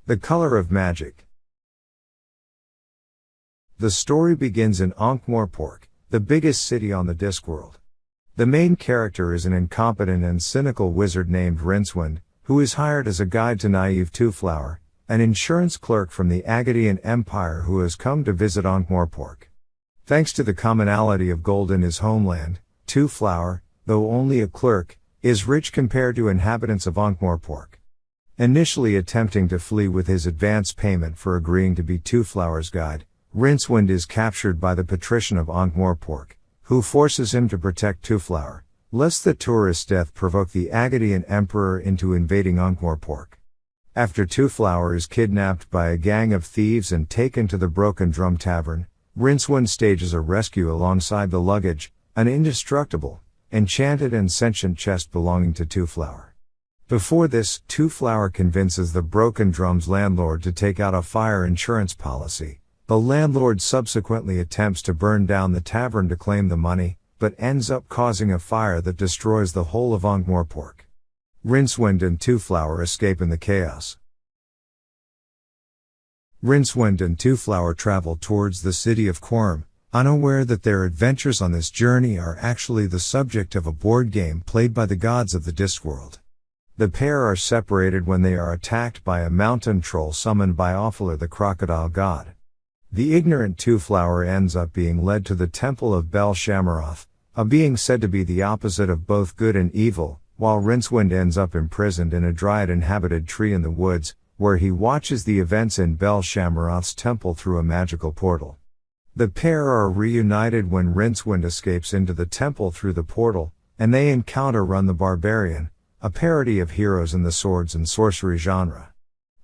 The color of magic. The story begins in Ankmorpork, the biggest city on the Discworld. The main character is an incompetent and cynical wizard named Rincewind, who is hired as a guide to naive Twoflower, an insurance clerk from the Agadian Empire who has come to visit Ankmorpork. Thanks to the commonality of gold in his homeland, Twoflower, though only a clerk, is rich compared to inhabitants of Ankmorpork. Initially attempting to flee with his advance payment for agreeing to be Twoflower's guide, Rincewind is captured by the patrician of Ankmorpork, who forces him to protect Twoflower, lest the tourist's death provoke the Agadian Emperor into invading Ankmorpork. After Twoflower is kidnapped by a gang of thieves and taken to the Broken Drum Tavern, Rincewind stages a rescue alongside the luggage, an indestructible, enchanted and sentient chest belonging to Twoflower. Before this, Twoflower convinces the Broken Drum's landlord to take out a fire insurance policy. The landlord subsequently attempts to burn down the tavern to claim the money, but ends up causing a fire that destroys the whole of Ankmorpork. Rincewind and Twoflower escape in the chaos. Rincewind and Twoflower travel towards the city of Quirm, unaware that their adventures on this journey are actually the subject of a board game played by the gods of the Discworld. The pair are separated when they are attacked by a mountain troll summoned by Offler the crocodile god. The ignorant Twoflower ends up being led to the temple of Bel Shammaroth, a being said to be the opposite of both good and evil, while Rincewind ends up imprisoned in a dryad-inhabited tree in the woods, where he watches the events in Bel Shammaroth's temple through a magical portal. The pair are reunited when Rincewind escapes into the temple through the portal, and they encounter Run the Barbarian, a parody of heroes in the swords and sorcery genre.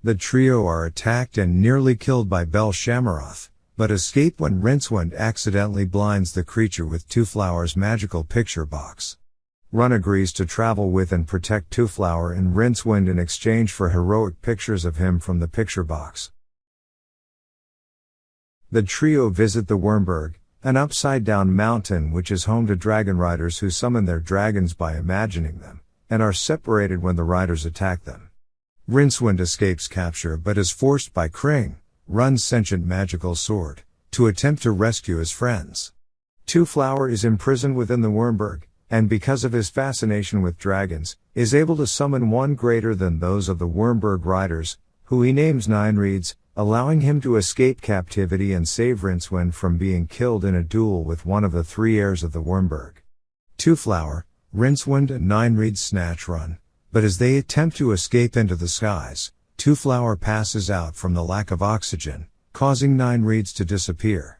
The trio are attacked and nearly killed by Bel Shammaroth, but escape when Rincewind accidentally blinds the creature with Twoflower's magical picture box. Run agrees to travel with and protect Twoflower and Rincewind in exchange for heroic pictures of him from the picture box. The trio visit the Wormberg, an upside-down mountain which is home to dragon riders who summon their dragons by imagining them, and are separated when the riders attack them. Rincewind escapes capture but is forced by Kring, Run's sentient magical sword, to attempt to rescue his friends. Twoflower is imprisoned within the Wormberg, and because of his fascination with dragons, is able to summon one greater than those of the Wormberg riders, who he names Ninereeds, allowing him to escape captivity and save Rincewind from being killed in a duel with one of the three heirs of the Wormberg. Twoflower, Rincewind and Ninereeds snatch Run, but as they attempt to escape into the skies, Twoflower passes out from the lack of oxygen, causing Ninereeds to disappear.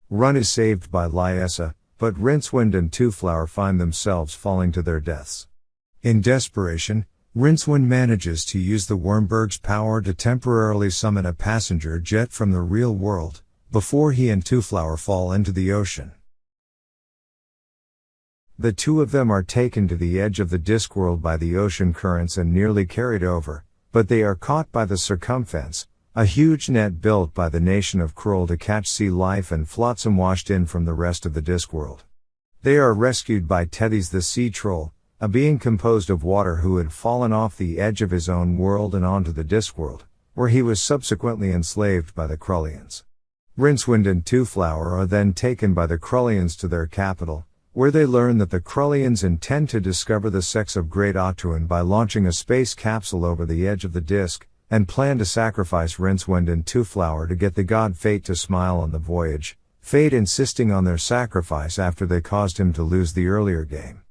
Run is saved by Lyessa, but Rincewind and Twoflower find themselves falling to their deaths. In desperation, Rincewind manages to use the Wormberg's power to temporarily summon a passenger jet from the real world, before he and Twoflower fall into the ocean. The two of them are taken to the edge of the Discworld by the ocean currents and nearly carried over, but they are caught by the Circumfence, a huge net built by the nation of Krull to catch sea life and flotsam washed in from the rest of the Discworld. They are rescued by Tethys the sea troll, a being composed of water who had fallen off the edge of his own world and onto the Discworld, where he was subsequently enslaved by the Krullians. Rincewind and Twoflower are then taken by the Krullians to their capital, where they learn that the Krullians intend to discover the sex of Great Otuin by launching a space capsule over the edge of the disk, and plan to sacrifice Rincewind and Twoflower to get the god Fate to smile on the voyage, Fate insisting on their sacrifice after they caused him to lose the earlier game.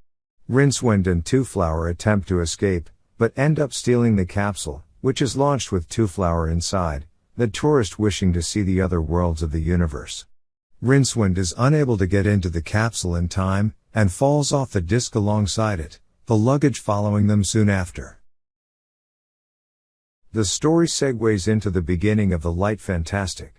Rincewind and Twoflower attempt to escape, but end up stealing the capsule, which is launched with Twoflower inside, the tourist wishing to see the other worlds of the universe. Rincewind is unable to get into the capsule in time, and falls off the disc alongside it, the luggage following them soon after. The story segues into the beginning of the light fantastic.